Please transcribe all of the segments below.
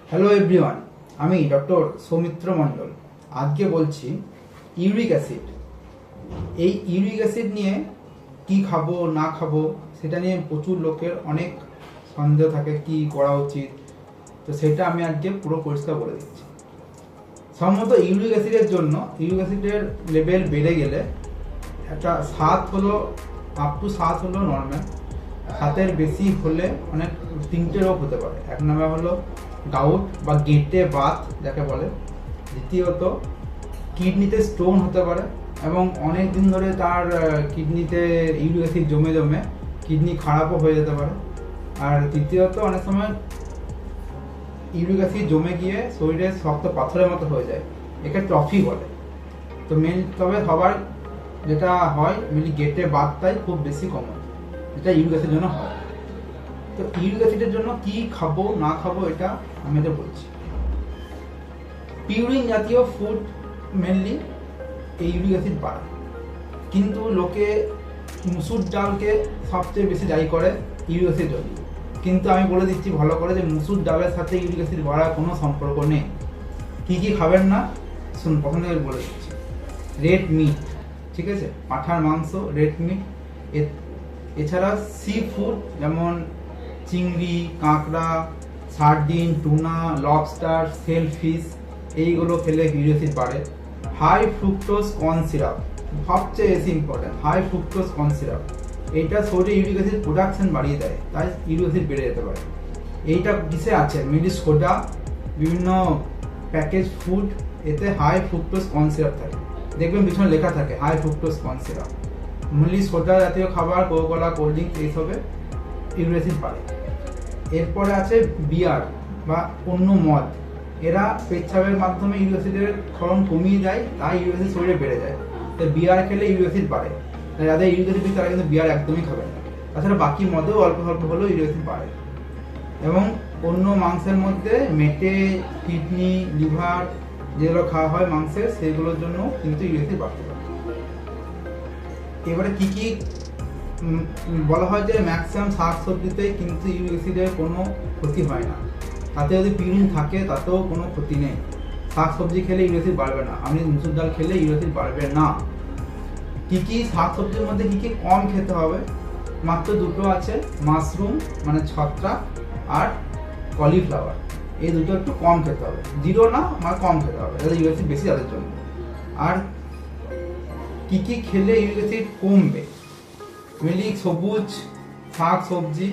Hello everyone, আমি doctor Soumitra মণ্ডল। আজকে বলছি ইউরিক অ্যাসিড। এই ইউরিক অ্যাসিড নিয়ে কি খাবো না খাবো সেটা নিয়ে প্রচুর লোকের অনেক সন্দেহ থাকে, কি করা উচিত। তো সেটা আমি আজকে পুরো পরিষ্কার বলে দিচ্ছি। সম্ভবত ইউরিক অ্যাসিডের জন্য ইউরিক অ্যাসিডের লেভেল বেড়ে গেলে একটা 7 হলো আপ টু 7 হলো নর্মাল, 7-এর বেশি হলে অনেক 3টে রোগ হতে পারে। এক নম্বর হলো গাউট বা গেঁটে বাত যাকে বলে। দ্বিতীয়ত কিডনিতে স্টোন হতে পারে এবং অনেক দিন ধরে তার কিডনিতে ইউরিক অ্যাসিড জমে জমে কিডনি খারাপও হয়ে যেতে পারে। আর তৃতীয়ত অনেক সময় ইউরিক অ্যাসিড জমে গিয়ে শরীরে শক্ত পাথরের মতো হয়ে যায়, একে ট্রফি বলে। তো তবে সবার যেটা হয় মেনলি গেঁটে বাতটাই খুব বেশি কমন, যেটা ইউরিক অ্যাসিডের জন্য হয়। তো ইউরিক অ্যাসিডের জন্য কি খাবো না খাবো এটা আমি বলছি। পিউরিন জাতীয় ফুড মেনলি এই ইউরিক অ্যাসিড বাড়ায়, কিন্তু লোকে মুসুর ডালকে সবচেয়ে বেশি দায়ী করে ইউরিক অ্যাসিড জন্য। কিন্তু আমি বলে দিচ্ছি ভালো করে যে মুসুর ডালের সাথে ইউরিক অ্যাসিড বাড়ার কোনো সম্পর্ক নেই। কি কি খাবেন না শুনুন, প্রথমে বলে দিচ্ছি। রেড মিট, ঠিক আছে, পাঁঠার মাংস, রেড মিট। এছাড়া সি ফুড যেমন চিংড়ি, কাঁকড়া, sardine, tuna, lobster, shell fish, এইগুলো খেলে ইউরিক অ্যাসিড বাড়ে। হাই ফ্রুক্টোজ কর্ন সিরাপ সবচেয়ে বেশি important. High fructose corn syrup এইটা শরীরে ইউরিক অ্যাসিড প্রোডাকশন বাড়িয়ে দেয়, তাই ইউরিক অ্যাসিড বেড়ে যেতে পারে। এইটা কিসে আছে? মেনলি সোডা, বিভিন্ন প্যাকেজ ফুড, এতে হাই ফ্রুক্টোজ কর্ন সিরাপ থাকে। দেখবেন পিছনে লেখা থাকে high fructose corn syrup. Mainly soda জাতীয় খাবার, কোকা-কোলা, কোল্ড ড্রিঙ্ক, এইসবে ইউরিক অ্যাসিড বাড়ে। এরপরে আছে বিয়ার বা অন্য মদ। এরা পেচ্ছাপের মাধ্যমে ইউরিক অ্যাসিডের ক্ষরণ কমিয়ে দেয়, তাই ইউরিক অ্যাসিড শরীরে বেড়ে যায়। তো বিয়ার খেলে ইউরিক অ্যাসিড বাড়ে, তাই যাদের ইউরিক অ্যাসিড তারা কিন্তু বিয়ার একদমই খাবে না। তাছাড়া বাকি মদেও অল্প অল্প হলেও ইউরিক অ্যাসিড বাড়ে। এবং অন্য মাংসের মধ্যে মেটে, কিডনি, লিভার যেগুলো খাওয়া হয় মাংসের, সেগুলোর জন্য কিন্তু ইউরিক অ্যাসিড বাড়তে পারে। এবারে কি কি বলা হয় যে ম্যাক্সিমাম শাকসবজিতে কিন্তু ইউরিক অ্যাসিডের কোনো ক্ষতি হয় না। তাতে যদি পিউরিন থাকে তাতেও কোনো ক্ষতি নেই। শাকসবজি খেলে ইউরিক অ্যাসিড বাড়বে না, আপনি মুসুর ডাল খেলে ইউরিক অ্যাসিড বাড়বে না। কি কি শাকসবজির মধ্যে কি কি কম খেতে হবে? মাত্র দুটো আছে, মাশরুম মানে ছত্রাক আর কলিফ্লাওয়ার। এই দুটো একটু কম খেতে হবে, জিরো না মানে কম খেতে হবে, যাদের ইউরিক অ্যাসিড বেশি তাদের জন্য। আর কি কি খেলে ইউরিক অ্যাসিড কমবে? মেনলি সবুজ শাক সবজি,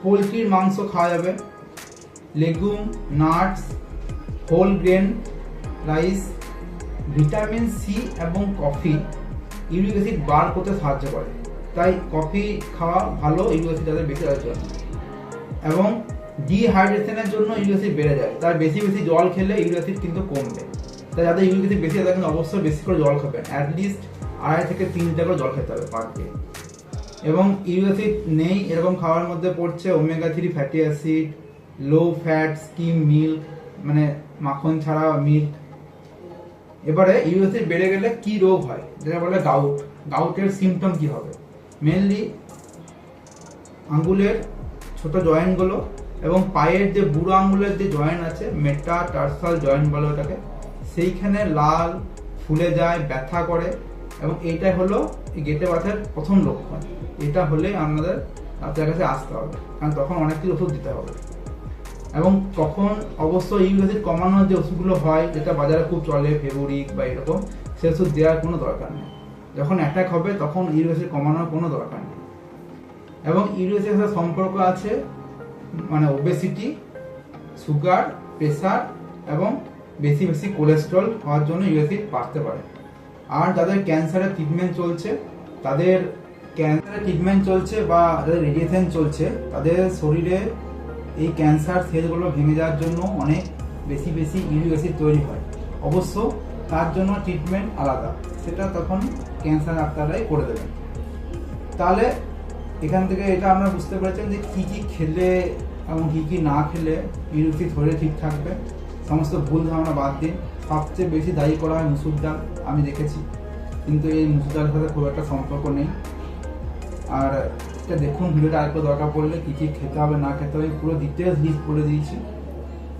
পোলট্রির মাংস খাওয়া যাবে, legume, nuts, whole grain rice. Vitamin C এবং কফি ইউরিক অ্যাসিড বার করতে সাহায্য করে, তাই কফি খাওয়া ভালো ইউরিক অ্যাসিড যাদের বেশি তাদের জন্য। এবং ডিহাইড্রেশনের জন্য ইউরিক অ্যাসিড বেড়ে যায়, তাই বেশি বেশি জল খেলে ইউরিক অ্যাসিড কিন্তু কমবে। তাই যাদের ইউরিক অ্যাসিড বেশি তাদের কিন্তু অবশ্যই বেশি করে জল খাবেন, অ্যাটলিস্ট 2.5 থেকে 3 লিটার করে জল খেতে হবে পার ডে। এবং ইউরিক অ্যাসিড নেই এরকম খাওয়ার মধ্যে পড়ছে omega 3 fatty acid, low fat scheme milk মানে মাখন ছাড়া মিল্ক। এবারে ইউরিক অ্যাসিড বেড়ে গেলে কি রোগ হয়, যেটা বলে গাউট। গাউটের সিমটম কি হবে? মেনলি আঙ্গুলের ছোট জয়েন্টগুলো এবং পায়ের যে বুড়ো আঙ্গুলের যে জয়েন্ট আছে, মেটাটার্সাল জয়েন্ট বলে ওটাকে, সেইখানে লাল ফুলে যায়, ব্যথা করে। এবং এইটাই হলো গেঁটে ব্যথার প্রথম লক্ষণ। এটা হলে আমাদের ডাক্তারের কাছে আসতে হবে, কারণ তখন অনেক কিছু ওষুধ দিতে হবে। এবং তখন অবশ্যই ইউরিক অ্যাসিড কমানোর যে ওষুধগুলো হয়, যেটা বাজারে খুব চলে, ফেবরিক বা এরকম, সে ওষুধ দেওয়ার কোনো দরকার নেই। যখন অ্যাটাক হবে তখন ইউরিক অ্যাসিড কমানোর কোনো দরকার নেই। এবং ইউরিক অ্যাসিডের সাথে সম্পর্ক আছে মানে ওবেসিটি, সুগার, প্রেসার এবং বেশি বেশি কোলেস্ট্রল হওয়ার জন্য ইউরিক অ্যাসিড বাড়তে পারে। আর যাদের ক্যান্সারের ট্রিটমেন্ট চলছে বা যাদের রেডিয়েশন চলছে, তাদের শরীরে এই ক্যান্সার সেলগুলো ভেঙে যাওয়ার জন্য অনেক বেশি বেশি ইউরিক অ্যাসিড তৈরি হয়। অবশ্য তার জন্য ট্রিটমেন্ট আলাদা, সেটা তখন ক্যান্সার ডাক্তাররাই করে দেবেন। তাহলে এখান থেকে এটা আমরা বুঝতে পেরেছেন যে কী কী খেলে এবং কী কী না খেলে ইউরিক অ্যাসিড শরীরে ঠিক থাকবে। সমস্ত ভুল ধারণা বাদ দিন। সবচেয়ে বেশি দায়ী করা হয় মুসুর ডাল, আমি দেখেছি, কিন্তু এই মুসুর ডালের সাথে খুব একটা সম্পর্ক নেই। আর এটা দেখুন, ভিডিওটা আরেকবার দরকার পড়লে কী কী খেতে হবে না খেতে হবে পুরো ডিটেলস লিস্ট বলে দিয়েছি,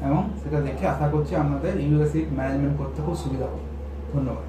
এবং সেটা দেখে আশা করছি আপনাদের ইউরিক অ্যাসিড ম্যানেজমেন্ট করতে খুব সুবিধা হবে। ধন্যবাদ।